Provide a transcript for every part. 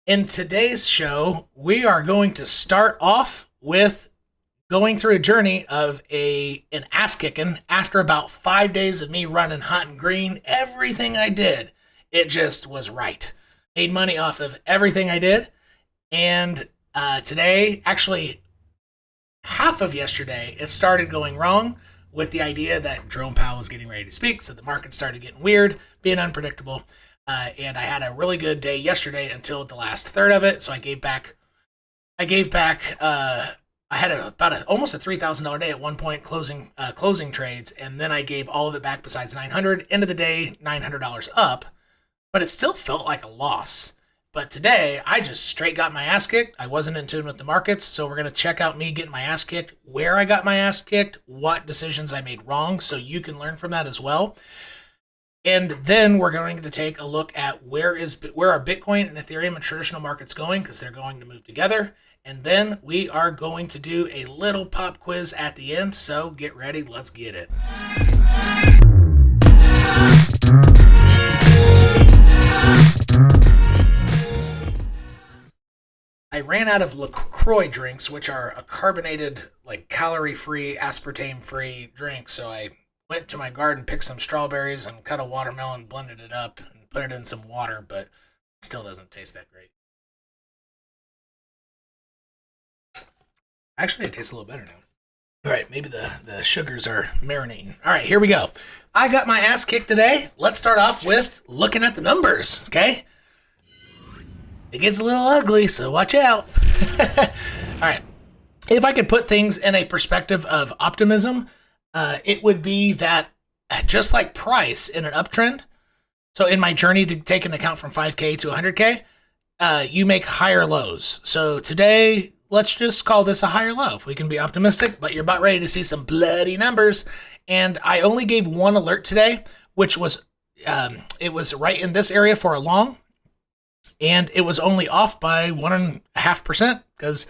In today's show, we are going to start off with going through a journey of an ass kicking after about 5 days of me running hot and green. Everything I did, it just was right. Made money off of everything I did. And today, actually, half of yesterday, it started going wrong with the idea that Jerome Powell was getting ready to speak. So the market started getting weird, being unpredictable. And I had a really good day yesterday until the last third of it. So I gave back. I had almost a $3,000 day at one point closing trades, and then I gave all of it back besides 900. End of the day, $900 up, but it still felt like a loss. But today, I just straight got my ass kicked. I wasn't in tune with the markets, so we're going to check out me getting my ass kicked, where I got my ass kicked, what decisions I made wrong, so you can learn from that as well. And then we're going to take a look at where are Bitcoin and Ethereum and traditional markets going, because they're going to move together. And then we are going to do a little pop quiz at the end. So get ready. Let's get it. I ran out of LaCroix drinks, which are a carbonated, like calorie-free, aspartame-free drink. So I went to my garden, picked some strawberries, and cut a watermelon, blended it up, and put it in some water, but it still doesn't taste that great. Actually, it tastes a little better now. All right, maybe the sugars are marinating. All right, here we go. I got my ass kicked today. Let's start off with looking at the numbers, okay? It gets a little ugly, so watch out. All right. If I could put things in a perspective of optimism, it would be that just like price in an uptrend, so in my journey to take an account from 5K to 100K, you make higher lows. So today, let's just call this a higher low if we can be optimistic, but you're about ready to see some bloody numbers. And I only gave one alert today, which was, it was right in this area for a long, and it was only off by 1.5% because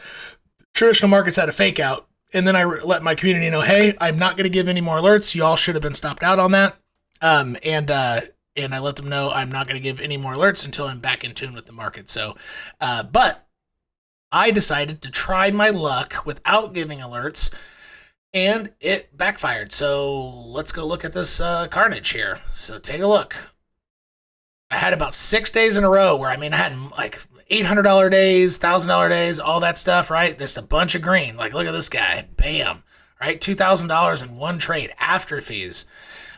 traditional markets had a fake out. And then I let my community know, hey, I'm not going to give any more alerts. You all should have been stopped out on that. And I let them know I'm not going to give any more alerts until I'm back in tune with the market. So, but I decided to try my luck without giving alerts, and it backfired. So let's go look at this carnage here. So take a look. I had about 6 days in a row where, I had like $800 days, $1,000 days, all that stuff, right? Just a bunch of green. Like, look at this guy. Bam. Right? $2,000 in one trade after fees.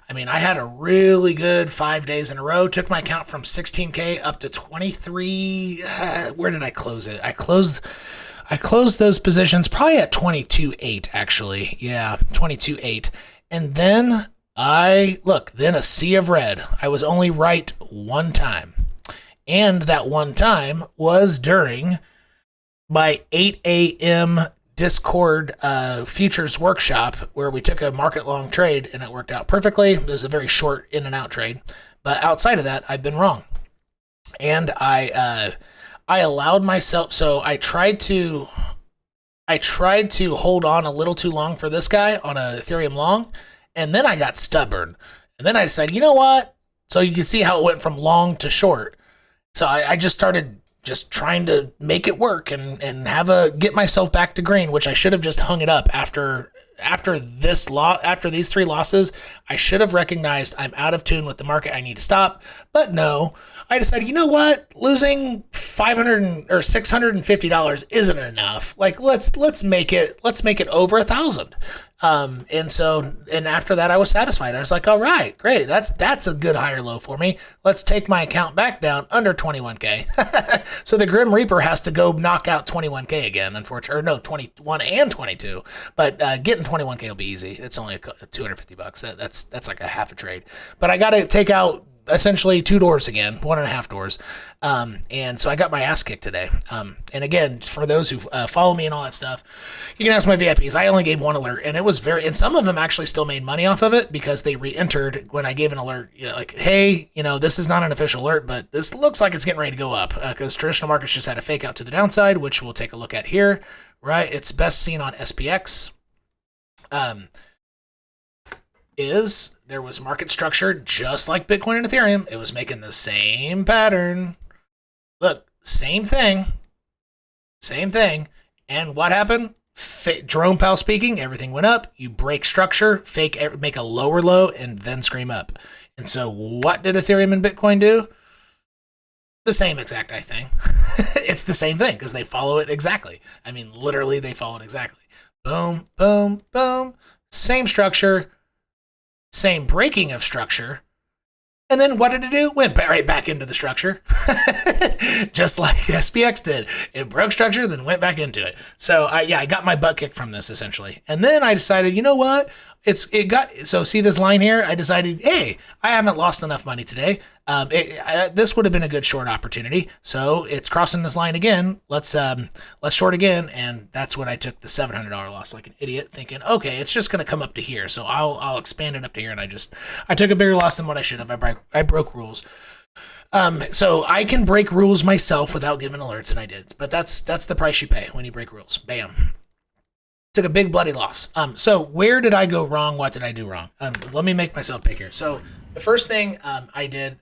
I had a really good 5 days in a row. Took my account from 16K up to 23. Where did I close it? I closed those positions probably at 22.8, actually. Yeah, 22.8. And then then a sea of red. I was only right one time. And that one time was during my 8 a.m. Discord futures workshop where we took a market long trade and it worked out perfectly. It was a very short in and out trade. But outside of that, I've been wrong. And I allowed myself, so I tried to hold on a little too long for this guy on a Ethereum long, and then I got stubborn. And then I decided, you know what? So you can see how it went from long to short. So I just started just trying to make it work and get myself back to green, which I should have just hung it up after these three losses. I should have recognized I'm out of tune with the market. I need to stop. But no, I decided, you know what? Losing $500 or $650 isn't enough. Like, let's make it over 1,000. And after that, I was satisfied. I was like, all right, great. That's a good higher low for me. Let's take my account back down under 21K. So the Grim Reaper has to go knock out 21K again, unfortunately, or no, 21 and 22. But getting 21K will be easy. It's only $250. That's like a half a trade. But I got to take out essentially 2 doors again, 1.5 doors. And so I got my ass kicked today. And again, for those who follow me and all that stuff, you can ask my VIPs. I only gave one alert, and it was and some of them actually still made money off of it because they re-entered when I gave an alert, like, hey, this is not an official alert, but this looks like it's getting ready to go up because traditional markets just had a fake out to the downside, which we'll take a look at here, right? It's best seen on SPX. There was market structure just like Bitcoin and Ethereum. It was making the same pattern. Look, same thing. And what happened? Jerome Powell speaking, everything went up. You break structure, make a lower low, and then scream up. And so what did Ethereum and Bitcoin do? The same exact thing. It's the same thing because they follow it exactly. I mean, literally, they follow it exactly. Boom, boom, boom. Same structure, same breaking of structure. And then what did it do? Went right back into the structure. Just like SPX did. It broke structure, then went back into it. So I got my butt kicked from this essentially. And then I decided, you know what? So see this line here? I decided, hey, I haven't lost enough money today. This would have been a good short opportunity. So it's crossing this line again. Let's short again. And that's when I took the $700 loss like an idiot, thinking, okay, it's just going to come up to here. So I'll expand it up to here. And I took a bigger loss than what I should have. I broke rules. So I can break rules myself without giving alerts, and I did. But that's the price you pay when you break rules. Bam. Took a big bloody loss. So where did I go wrong? What did I do wrong? Let me make myself big here. So the first thing I did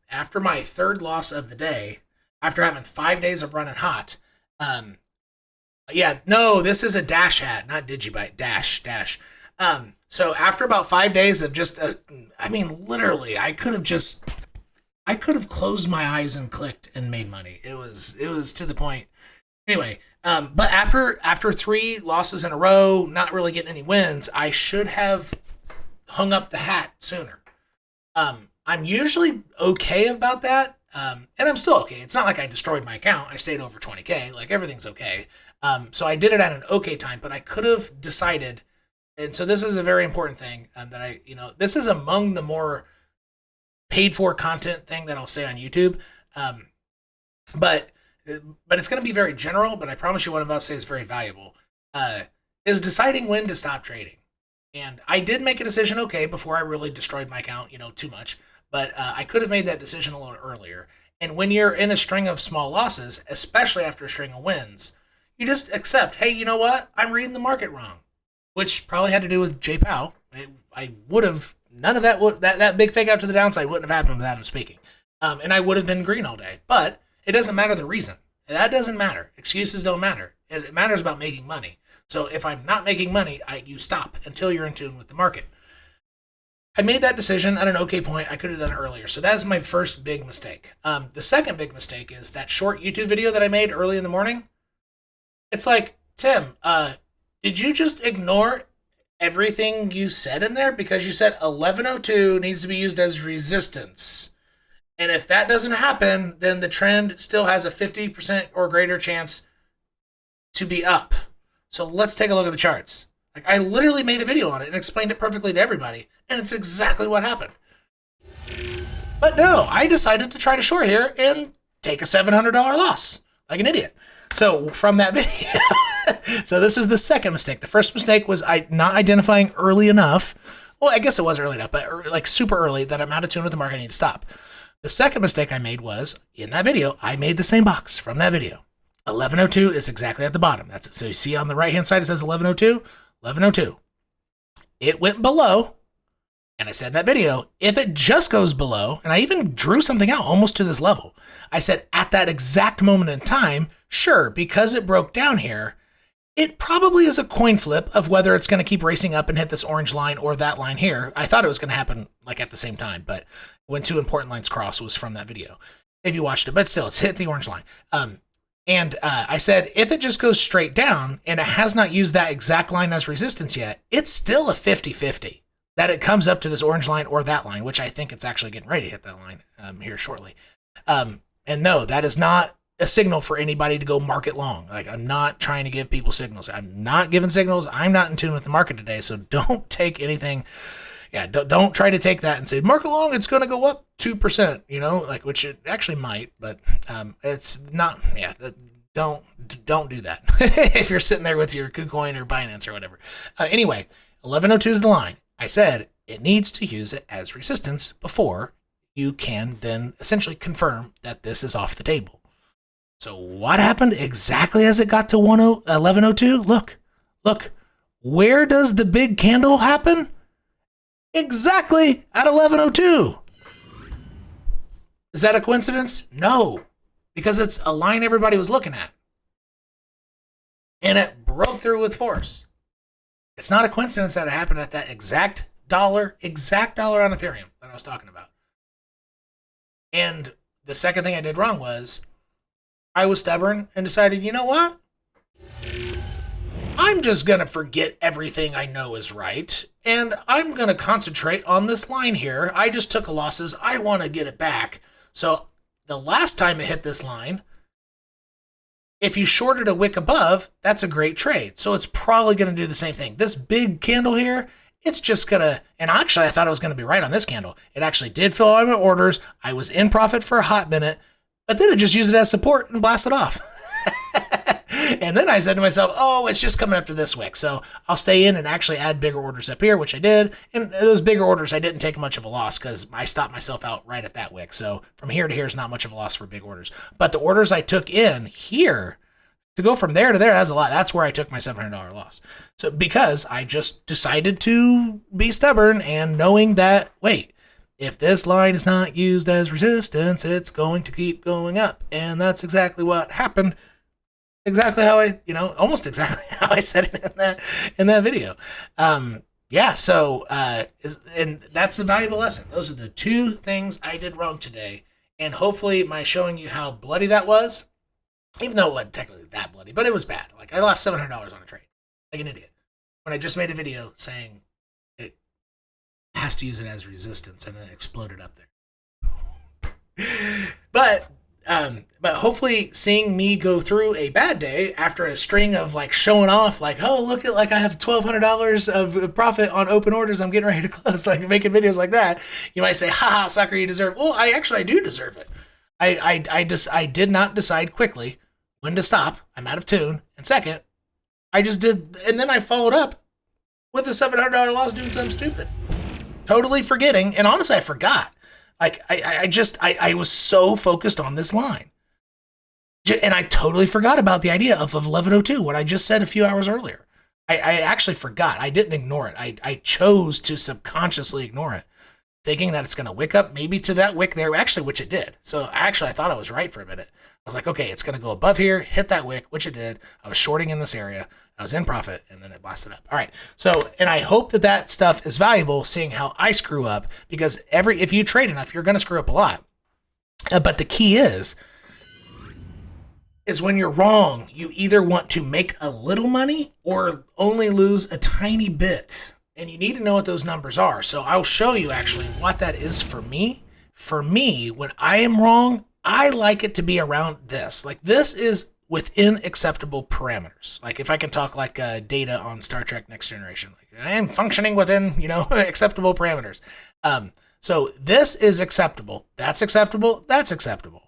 after my third loss of the day, after having 5 days of running hot, this is a Dash hat, not Digibyte, Dash. So after about 5 days of just, literally, I could have closed my eyes and clicked and made money. It was to the point. Anyway, but after 3 losses in a row, not really getting any wins, I should have hung up the hat sooner. I'm usually okay about that, and I'm still okay. It's not like I destroyed my account. I stayed over 20K. Like, everything's okay. So I did it at an okay time, but I could have decided, and so this is a very important thing that this is among the more paid for content thing that I'll say on YouTube. But it's going to be very general, but I promise you what I'm about to say is very valuable, is deciding when to stop trading. And I did make a decision, okay, before I really destroyed my account, too much, but I could have made that decision a little earlier. And when you're in a string of small losses, especially after a string of wins, you just accept, hey, you know what? I'm reading the market wrong, which probably had to do with Jay Powell. I would have, none of that big fake out to the downside wouldn't have happened without him speaking. And I would have been green all day, but it doesn't matter the reason. That doesn't matter. Excuses don't matter. It matters about making money. So if I'm not making money, you stop until you're in tune with the market. I made that decision at an okay point. I could have done it earlier. So that is my first big mistake. The second big mistake is that short YouTube video that I made early in the morning. It's like, Tim, did you just ignore everything you said in there? Because you said 1102 needs to be used as resistance. And if that doesn't happen, then the trend still has a 50% or greater chance to be up. So let's take a look at the charts. Like, I literally made a video on it and explained it perfectly to everybody, and it's exactly what happened. But no, I decided to try to short here and take a $700 loss, like an idiot. So from that video, so this is the second mistake. The first mistake was not identifying early enough. Well, I guess it was early enough, but like super early that I'm out of tune with the market. I need to stop. The second mistake I made was in that video, I made the same box from that video. 1102 is exactly at the bottom. So you see on the right hand side it says 1102, 1102. It went below, and I said in that video, if it just goes below, and I even drew something out almost to this level. I said at that exact moment in time, sure, because it broke down here, it probably is a coin flip of whether it's going to keep racing up and hit this orange line or that line here. I thought it was going to happen like at the same time, but when 2 important lines cross was from that video. If you watched it, but still, it's hit the orange line. And I said, if it just goes straight down and it has not used that exact line as resistance yet, it's still a 50-50 that it comes up to this orange line or that line, which I think it's actually getting ready to hit that line here shortly. And no, that is not a signal for anybody to go market long. Like, I'm not trying to give people signals. I'm not giving signals. I'm not in tune with the market today. So don't take anything. Yeah, don't try to take that and say, market long, it's going to go up 2%, which it actually might, but it's not, don't do that if you're sitting there with your KuCoin or Binance or whatever. Anyway, 1102 is the line. I said it needs to use it as resistance before you can then essentially confirm that this is off the table. So what happened exactly as it got to 1102? Look, where does the big candle happen? Exactly at 1102. Is that a coincidence? No. because it's a line everybody was looking at. And it broke through with force. It's not a coincidence that it happened at that exact dollar on Ethereum that I was talking about. And the second thing I did wrong was I was stubborn and decided, you know what? I'm just going to forget everything I know is right, and I'm going to concentrate on this line here. I just took losses. I want to get it back. So the last time it hit this line, if you shorted a wick above, that's a great trade. So it's probably going to do the same thing. This big candle here, it's just going to, and actually I thought I was going to be right on this candle. It actually did fill all my orders. I was in profit for a hot minute, but then it just used it as support and blasted off. And then I said to myself, oh, it's just coming up to this wick, so I'll stay in and actually add bigger orders up here, which I did. And those bigger orders, I didn't take much of a loss because I stopped myself out right at that wick. So from here to here is not much of a loss for big orders. But the orders I took in here, to go from there to there, that's a lot. That's where I took my $700 loss. So because I just decided to be stubborn and knowing that, wait, if this line is not used as resistance, it's going to keep going up. And that's exactly what happened. Exactly how almost exactly how I said it in that video. Yeah, so, and that's a valuable lesson. Those are the two things I did wrong today. And hopefully my showing you how bloody that was, even though it wasn't technically that bloody, but it was bad. Like, I lost $700 on a trade, like an idiot, when I just made a video saying it has to use it as resistance, and then it exploded up there. But hopefully seeing me go through a bad day after a string of like showing off, like, oh, look at, like, I have $1,200 of profit on open orders I'm getting ready to close, like making videos like that, you might say, haha, sucker, you deserve. Well, I do deserve it. I did not decide quickly when to stop. I'm out of tune. And second, I just did, and then I followed up with a $700 loss doing something stupid. Totally forgetting, and honestly, I forgot. Like, I was so focused on this line. And I totally forgot about the idea of 1102, what I just said a few hours earlier. I actually forgot. I didn't ignore it. I chose to subconsciously ignore it, thinking that it's going to wick up maybe to that wick there, actually, which it did. So actually, I thought I was right for a minute. I was like, okay, it's going to go above here, hit that wick, which it did. I was shorting in this area. I was in profit, and then it blasted up. All right. So, and I hope that stuff is valuable, seeing how I screw up, because if you trade enough, you're going to screw up a lot. But the key is when you're wrong, you either want to make a little money or only lose a tiny bit. And you need to know what those numbers are. So I'll show you actually what that is for me. For me, when I am wrong, I like it to be around this. Like, this is within acceptable parameters. Like, if I can talk like Data on Star Trek Next Generation, like, I am functioning within, acceptable parameters. So this is acceptable. That's acceptable. That's acceptable.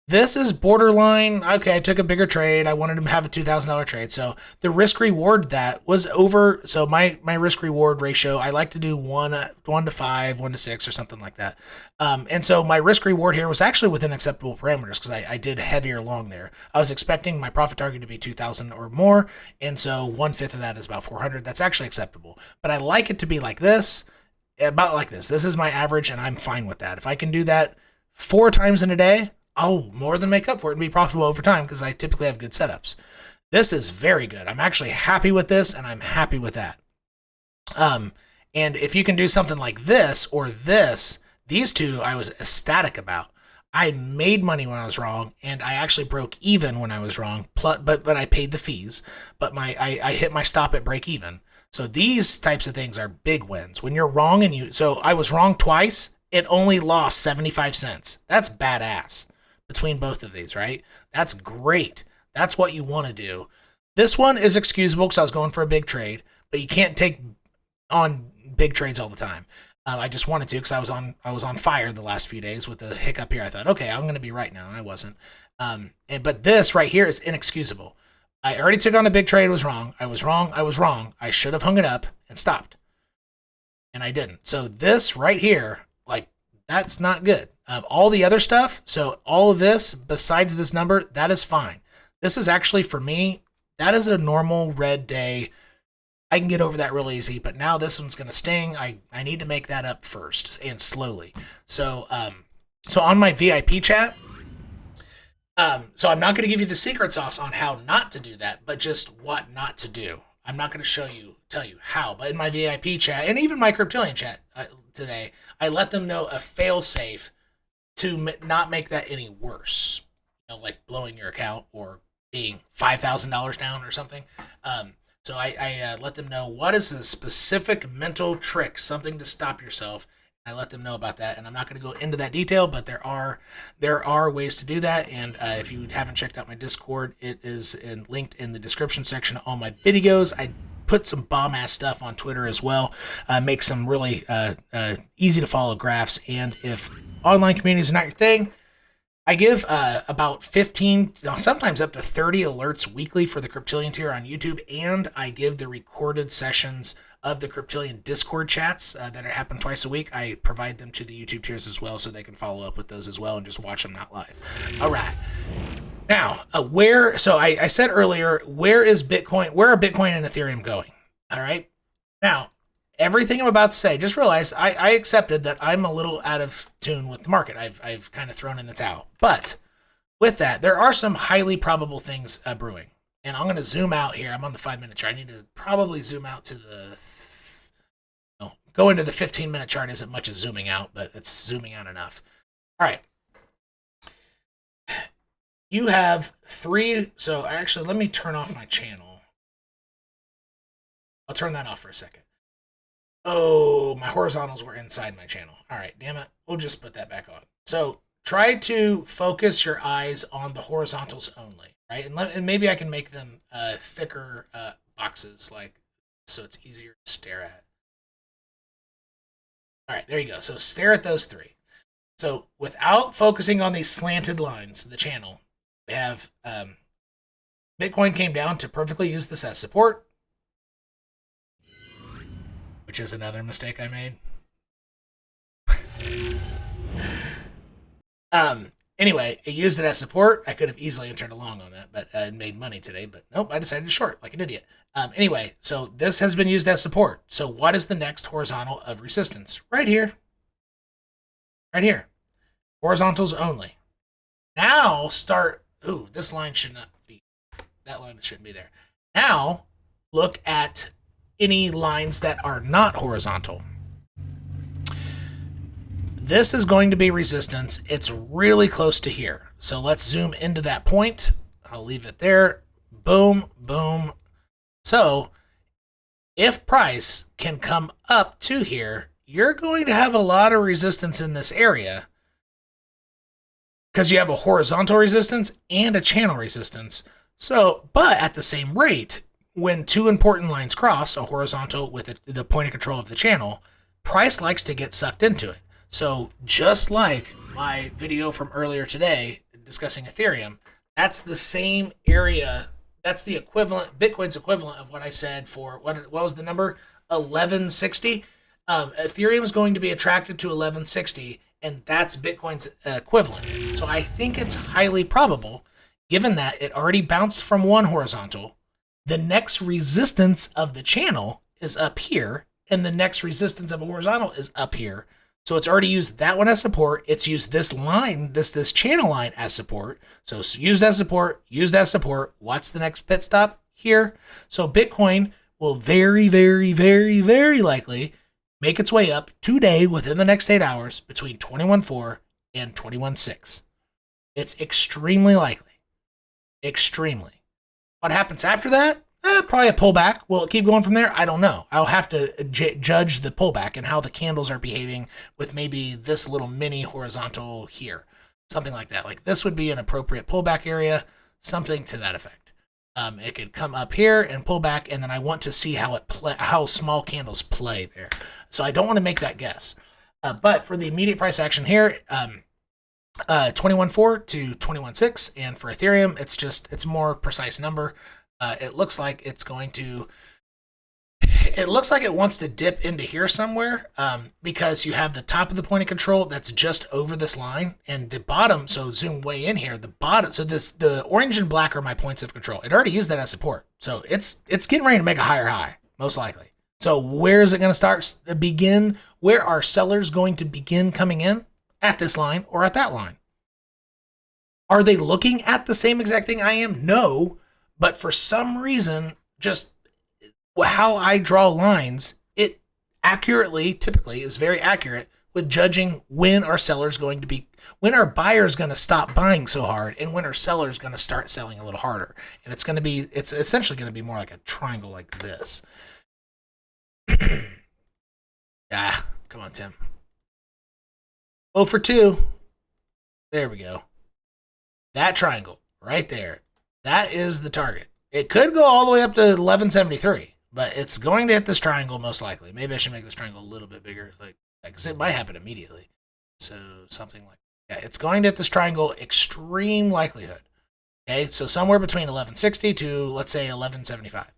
This is borderline. Okay, I took a bigger trade. I wanted to have a $2,000 trade. So the risk reward that was over. So my risk reward ratio, I like to do 1 to 5, 1 to 6, or something like that. And so my risk reward here was actually within acceptable parameters, because I did heavier long there. I was expecting my profit target to be 2,000 or more. And so 1/5 of that is about 400. That's actually acceptable. But I like it to be like this, about like this. This is my average, and I'm fine with that. If I can do that 4 times in a day, I'll more than make up for it and be profitable over time, because I typically have good setups. This is very good. I'm actually happy with this, and I'm happy with that. And if you can do something like this or this, these two I was ecstatic about. I made money when I was wrong, and I actually broke even when I was wrong, but I paid the fees. But I hit my stop at break even. So these types of things are big wins. When you're wrong so I was wrong twice, it only lost 75 cents. That's badass. Between both of these, right? That's great. That's what you want to do. This one is excusable because I was going for a big trade, but you can't take on big trades all the time. I just wanted to because I was on fire the last few days with the hiccup here. I thought, okay, I'm going to be right now, and I wasn't. But this right here is inexcusable. I already took on a big trade. Was wrong. I was wrong. I was wrong. I should have hung it up and stopped, and I didn't. So this right here, like, that's not good. All the other stuff, so all of this, besides this number, that is fine. This is actually, for me, that is a normal red day. I can get over that real easy, but now this one's going to sting. I need to make that up first, and slowly. So on my VIP chat, So I'm not going to give you the secret sauce on how not to do that, but just what not to do. I'm not going to tell you how, but in my VIP chat and even my Cryptillion chat today, I let them know a fail safe to not make that any worse. Like blowing your account or being $5,000 down or something. So I let them know what is a specific mental trick, something to stop yourself. I let them know about that, and I'm not going to go into that detail, but there are ways to do that. And if you haven't checked out my Discord, it is linked in the description section of all my videos. I put some bomb-ass stuff on Twitter as well, make some really easy to follow graphs. And if online communities are not your thing, I give about 15, sometimes up to 30 alerts weekly for the Cryptillion tier on YouTube, and I give the recorded sessions of the Cryptillion Discord chats that happen twice a week. I provide them to the YouTube tiers as well, so they can follow up with those as well and just watch them not live. All right. Now, I said earlier, where are Bitcoin and Ethereum going? All right. Now, everything I'm about to say, just realize I accepted that I'm a little out of tune with the market. I've kind of thrown in the towel. But with that, there are some highly probable things brewing. And I'm going to zoom out here. I'm on the 5-minute chart. I need to probably zoom out to go into the 15-minute chart isn't much as zooming out, but it's zooming out enough. All right. You have 3. So actually, let me turn off my channel. I'll turn that off for a second. Oh, my horizontals were inside my channel. All right, damn it. We'll just put that back on. So try to focus your eyes on the horizontals only, right? And maybe I can make them thicker boxes, so it's easier to stare at. All right, there you go. So stare at those 3. So without focusing on these slanted lines, the channel, we have Bitcoin came down to perfectly use this as support, which is another mistake I made. Anyway, it used it as support. I could have easily entered along on that, but made money today. But nope, I decided to short like an idiot. Anyway, so this has been used as support. So what is the next horizontal of resistance? Right here. Right here. Horizontals only. Now start. Ooh, this line should not be. That line shouldn't be there. Now look at any lines that are not horizontal. This is going to be resistance. It's really close to here. So let's zoom into that point. I'll leave it there. Boom, boom. So if price can come up to here, you're going to have a lot of resistance in this area because you have a horizontal resistance and a channel resistance. So, but at the same rate, when 2 important lines cross, a horizontal with the point of control of the channel, price likes to get sucked into it. So just like my video from earlier today discussing Ethereum, that's the same area. That's the equivalent, Bitcoin's equivalent of what I said for, what was the number? 1160. Ethereum is going to be attracted to 1160, and that's Bitcoin's equivalent. So I think it's highly probable, given that it already bounced from one horizontal, the next resistance of the channel is up here, and the next resistance of a horizontal is up here. So it's already used that one as support. It's used this line, this channel line as support. So used as support, used as support. What's the next pit stop? Here. So Bitcoin will very, very, very, very likely make its way up today within the next 8 hours between 21.4 and 21.6. It's extremely likely. Extremely. What happens after that? Probably a pullback. Will it keep going from there? I don't know. I'll have to judge the pullback and how the candles are behaving with maybe this little mini horizontal here. Something like that. Like this would be an appropriate pullback area, something to that effect. It could come up here and pull back, and then I want to see how small candles play there. So I don't want to make that guess. But for the immediate price action here, 21.4 to 21.6, and for Ethereum, it's a more precise number. It looks like it's going to. It looks like it wants to dip into here somewhere because you have the top of the point of control that's just over this line, and the bottom. So zoom way in here. The bottom. So the orange and black are my points of control. It already used that as support, so it's getting ready to make a higher high, most likely. So where is it going to begin? Where are sellers going to begin coming in? At this line or at that line? Are they looking at the same exact thing I am? No, but for some reason, just how I draw lines, it accurately, typically, is very accurate with judging when our seller's going to be, when our buyer's going to stop buying so hard, and when our seller's going to start selling a little harder. And it's essentially going to be more like a triangle like this. Come on, Tim. 0 for 2. There we go. That triangle right there, that is the target. It could go all the way up to 1173, but it's going to hit this triangle most likely. Maybe I should make this triangle a little bit bigger, like, because it might happen immediately. So something like, yeah, it's going to hit this triangle, extreme likelihood. Okay, so somewhere between 1160 to, let's say, 1175.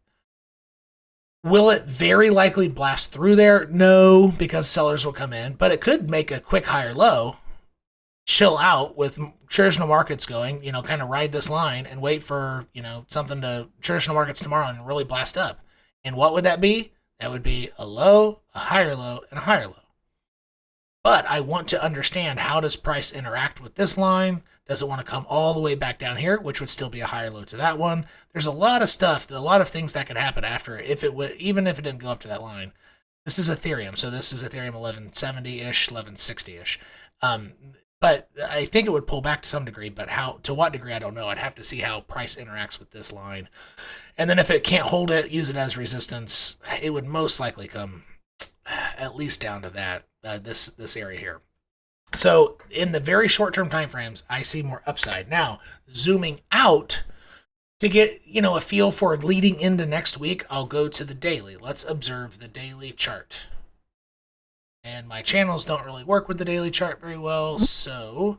Will it very likely blast through there? No, because sellers will come in, but it could make a quick higher low, chill out with traditional markets going, kind of ride this line and wait for, something to traditional markets tomorrow and really blast up. And what would that be? That would be a low, a higher low, and a higher low. But I want to understand, how does price interact with this line? Does it want to come all the way back down here, which would still be a higher low to that one? There's a lot of stuff, a lot of things that could happen after, even if it didn't go up to that line. This is Ethereum, so this is Ethereum 1170-ish, 1160-ish. But I think it would pull back to some degree, but to what degree, I don't know. I'd have to see how price interacts with this line. And then if it can't hold it, use it as resistance, it would most likely come at least down to that, this area here. So in the very short-term time frames, I see more upside. Now, zooming out to get, a feel for leading into next week, I'll go to the daily. Let's observe the daily chart. And my channels don't really work with the daily chart very well, so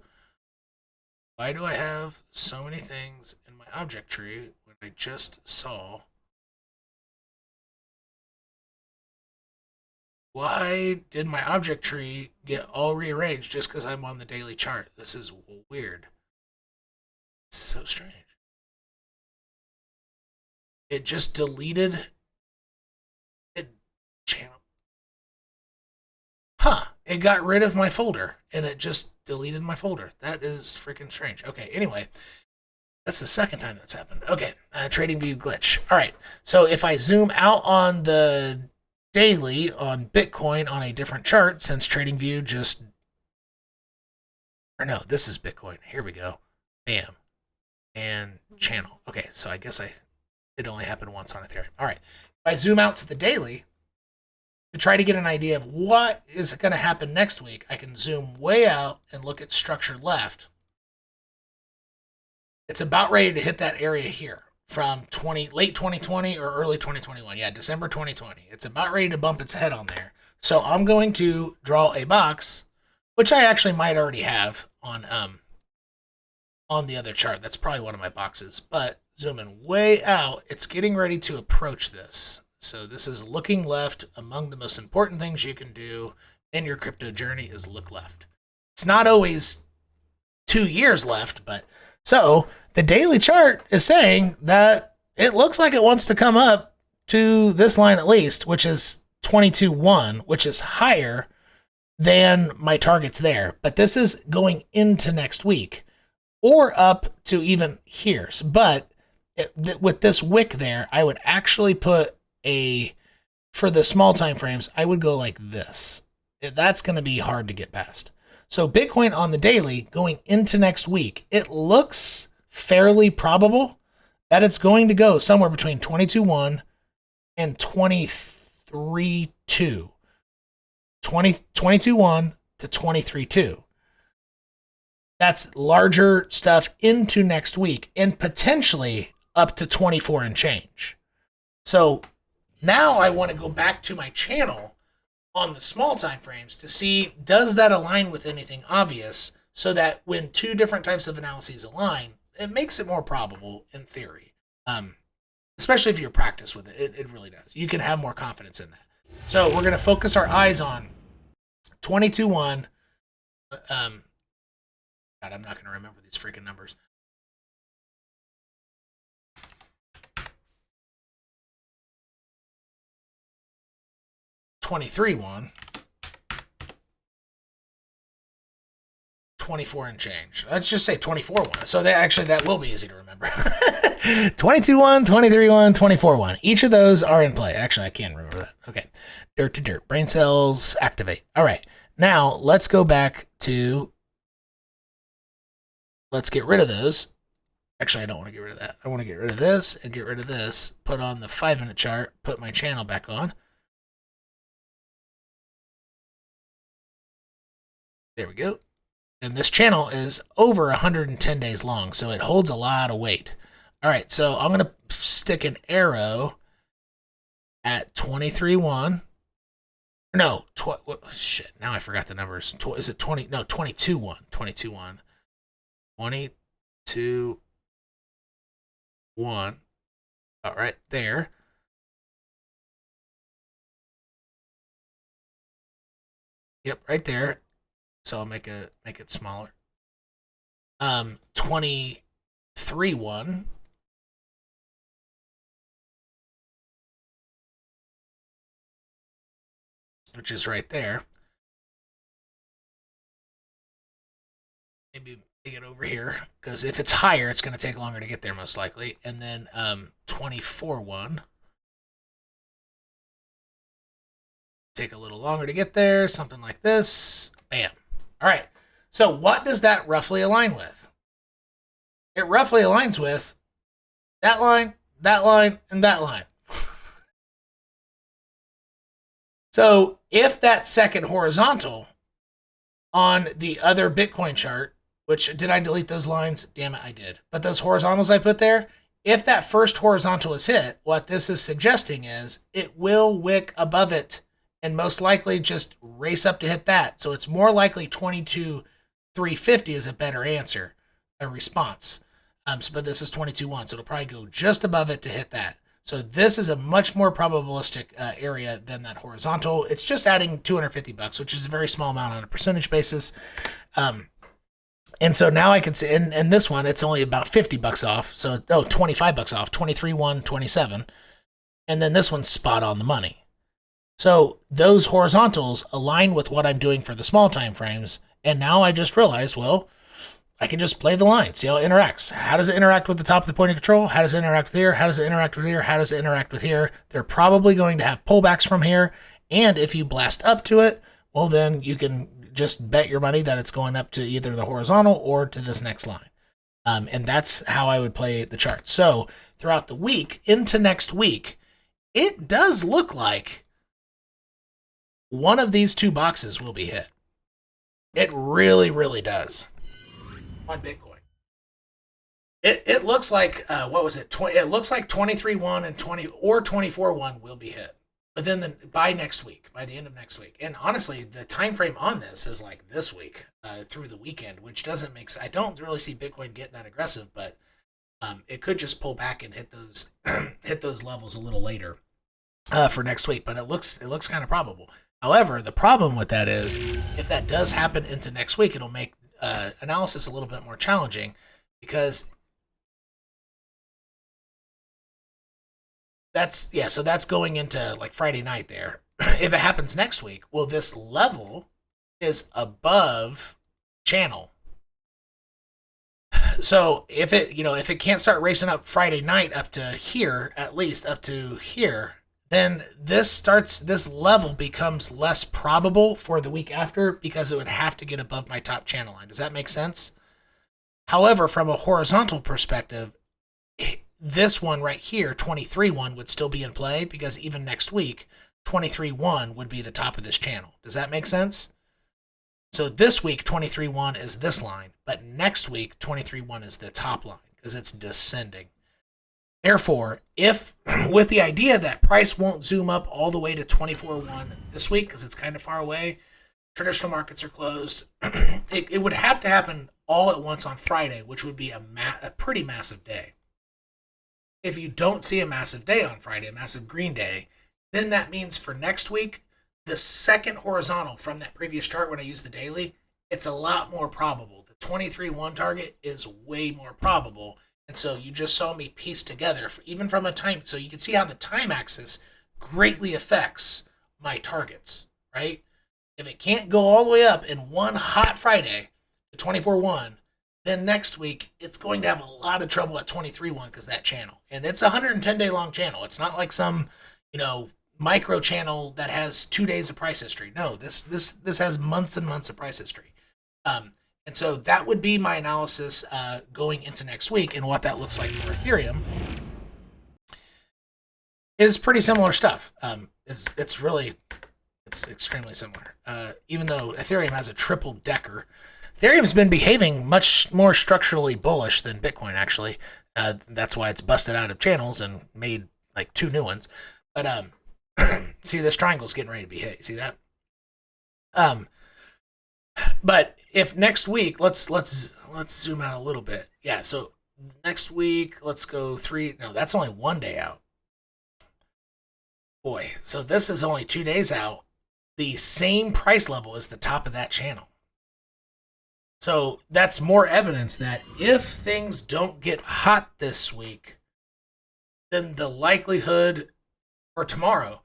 why do I have so many things in my object tree when I just saw? Why did my object tree get all rearranged just because I'm on the daily chart? This is weird. It's so strange. It just deleted it channel. It got rid of my folder, and it just deleted my folder. That is freaking strange. Okay, anyway, that's the second time that's happened. Okay, Tradingview glitch. All right, so if I zoom out on the daily on Bitcoin on a different chart, since Tradingview just, or no, this is Bitcoin. Here we go. Bam. And channel. Okay, so I guess it only happened once on Ethereum. All right, if I zoom out to the daily, to try to get an idea of what is going to happen next week, I can zoom way out and look at structure left. It's about ready to hit that area here from late 2020 or early 2021. Yeah, December 2020. It's about ready to bump its head on there. So I'm going to draw a box, which I actually might already have on the other chart. That's probably one of my boxes. But zooming way out, it's getting ready to approach this. So this is looking left. Among the most important things you can do in your crypto journey is look left. It's not always 2 years left, but so the daily chart is saying that it looks like it wants to come up to this line at least, which is 22.1, which is higher than my targets there. But this is going into next week or up to even here. But with this wick there, I would actually put for the small time frames, I would go like this. That's going to be hard to get past. So Bitcoin on the daily going into next week, it looks fairly probable that it's going to go somewhere between 22.1 and 23.2. 22.1 to 23.2. That's larger stuff into next week and potentially up to 24 and change. So now I want to go back to my channel on the small time frames to see, does that align with anything obvious, so that when two different types of analyses align, it makes it more probable in theory. Especially if you practice with it. It really does. You can have more confidence in that. So we're going to focus our eyes on 22.1. God, I'm not going to remember these freaking numbers. 23.1, 24 and change. Let's just say 24-1. So that will be easy to remember. 22-1, 23-1, 24-1. Each of those are in play. Actually, I can't remember that. Okay. Dirt to dirt. Brain cells activate. All right. Now, let's go back to... Let's get rid of those. Actually, I don't want to get rid of that. I want to get rid of this and get rid of this. Put on the 5-minute chart. Put my channel back on. There we go. And this channel is over 110 days long, so it holds a lot of weight. All right, so I'm going to stick an arrow at 23-1. No, shit, now I forgot the numbers. Is it 20? No, 22-1. 22-1. 22-1. All right, there. Yep, right there. So I'll make it smaller. 23-1. Which is right there. Maybe make it over here, because if it's higher, it's going to take longer to get there most likely. And then 24-1. Take a little longer to get there, something like this. Bam. All right, so what does that roughly align with? It roughly aligns with that line, and that line. So if that second horizontal on the other Bitcoin chart, which, did I delete those lines? Damn it, I did. But those horizontals I put there, if that first horizontal is hit, what this is suggesting is it will wick above it and most likely just race up to hit that. So it's more likely 22,350 is a better answer, a response. But this is 22-1, so it'll probably go just above it to hit that. So this is a much more probabilistic area than that horizontal. It's just adding $250, which is a very small amount on a percentage basis. And so now I can see, and this one, it's only about $50 off. So, $25 off, 23-1, 27. And then this one's spot on the money. So those horizontals align with what I'm doing for the small time frames. And now I just realized, well, I can just play the line, see how it interacts. How does it interact with the top of the point of control? How does it interact with here? How does it interact with here? How does it interact with here? They're probably going to have pullbacks from here. And if you blast up to it, well, then you can just bet your money that it's going up to either the horizontal or to this next line. And that's how I would play the chart. So throughout the week, into next week, it does look like one of these two boxes will be hit. It really, really does. On Bitcoin. It looks like, what was it? It looks like 23-1 and 24-1 will be hit. But then by next week, by the end of next week. And honestly, the time frame on this is like this week through the weekend, which doesn't make sense. I don't really see Bitcoin getting that aggressive, but it could just pull back and hit those hit those levels a little later for next week. But it looks kind of probable. However, the problem with that is if that does happen into next week, it'll make analysis a little bit more challenging, because so that's going into like Friday night there. If it happens next week, well, this level is above channel. So if it can't start racing up Friday night up to here, at least up to here, then this level becomes less probable for the week after, because it would have to get above my top channel line. Does that make sense? However, from a horizontal perspective, this one right here, 23-1, would still be in play, because even next week, 23-1 would be the top of this channel. Does that make sense? So this week, 23-1 is this line, but next week, 23-1 is the top line, because it's descending. Therefore, if with the idea that price won't zoom up all the way to 24-1 this week, because it's kind of far away, traditional markets are closed, it would have to happen all at once on Friday, which would be a pretty massive day. If you don't see a massive day on Friday, a massive green day, then that means for next week, the second horizontal from that previous chart when I used the daily, it's a lot more probable. The 23-1 target is way more probable. And so you just saw me piece together, even from a time, so you can see how the time axis greatly affects my targets, right? If it can't go all the way up in one hot Friday to 24.1, then next week it's going to have a lot of trouble at 23.1 because that channel. And it's a 110-day long channel. It's not like some, micro channel that has 2 days of price history. No, this has months and months of price history. And so that would be my analysis going into next week, and what that looks like for Ethereum is pretty similar stuff. It's extremely similar. Even though Ethereum has a triple decker, Ethereum's been behaving much more structurally bullish than Bitcoin, actually. That's why it's busted out of channels and made like 2 new ones. But see, this triangle's getting ready to behave. See that? But if next week, let's zoom out a little bit. Yeah, so next week, let's go 3. No, that's only 1 day out. Boy, so this is only 2 days out. The same price level as the top of that channel. So that's more evidence that if things don't get hot this week, then the likelihood for tomorrow,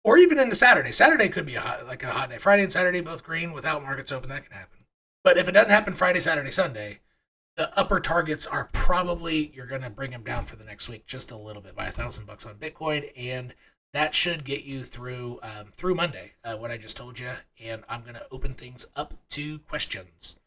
or even into Saturday. Saturday could be a hot day. Friday and Saturday both green without markets open. That can happen. But if it doesn't happen Friday, Saturday, Sunday, the upper targets are probably, you're going to bring them down for the next week just a little bit by $1,000 on Bitcoin, and that should get you through Monday, what I just told you. And I'm going to open things up to questions.